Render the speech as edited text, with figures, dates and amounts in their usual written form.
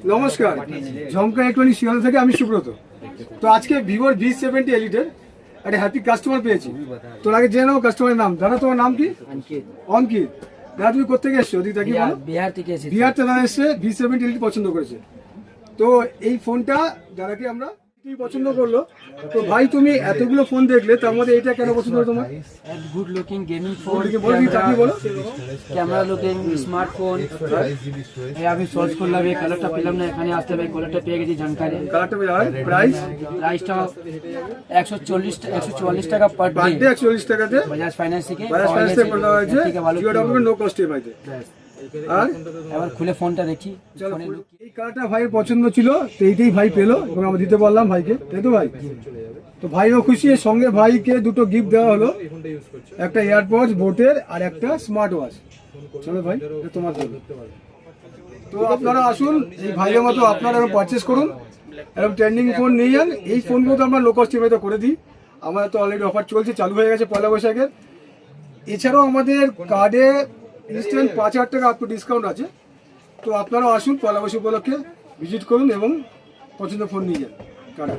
নমস্কার, ঝমকা ইলেকট্রনিক শিয়ালদা থেকে আমি সুব্রত। তো আজকে ভিভোর V70 এলিটের একটা হ্যাপি কাস্টমার পেয়েছি। তোর আগে জেনে নেবো কাস্টমারের নাম। দাদা তোমার নাম কি? অঙ্কিত। দাদা তুমি কোথেকে এসছো? ওদিকে কি বলো? বিহার থেকে এসেছি। বিহার থেকে দাদা এসছে, V70 এলিট পছন্দ করেছে। তো এই ফোনটা দাদাকে আমরা কি পছন্দ করলো। তো ভাই তুমি এতগুলো ফোন দেখলে, তার মধ্যে এটা কেন পছন্দ হলো তোমার? গুড লুকিং গেমিং ফোন, বলো ক্যামেরা লুকিং স্মার্টফোন। আমি সার্চ করলাম, এই কালারটা পেলাম না, এখানে আসতে হবে, কালারটা পেয়ে গেছি। জানকারি কালারটা প্রাইসটা 144 টাকা পার ডে, 140 টাকাতে বাজাজ ফাইন্যান্স থেকে করা হয়েছে, নো কস্ট ইএমআইতে। আর এবার খুলে ফোনটা দেখি। এই কালারটা ভাইয়ের পছন্দ ছিল, তো এইটাই ভাই পেলো এবং আমরা দিতে পারলাম ভাইকে, তাই তো ভাই? তো ভাইও খুশি। এর সঙ্গে ভাইকে দুটো গিফট দেওয়া হলো, একটা এয়ারপডস বোটের আর একটা স্মার্ট ওয়াচ। চলো ভাই, এটা তোমার জন্য। তো আপনারা আসুন, এই ভাইয়ের মতো আপনারা পারচেস করুন, এরকম ট্রেন্ডিং ফোন নিয়ে যান। এই ফোনগুলো তো আমরা লো কস্ট ইএমআইতে করে দিই। আমাদের তো অলরেডি অফার চলছে, চালু হয়ে গেছে পয়লা বৈশাখের। এছাড়াও আমাদের কার্ডে ইনস্ট্যান্ট 5,000 টাকা আপ টু ডিসকাউন্ট আছে। তো আপনারাও আসুন, পয়লা বৈশাখ উপলক্ষে ভিজিট করুন এবং পছন্দের ফোন নিয়ে যান কার্ডে।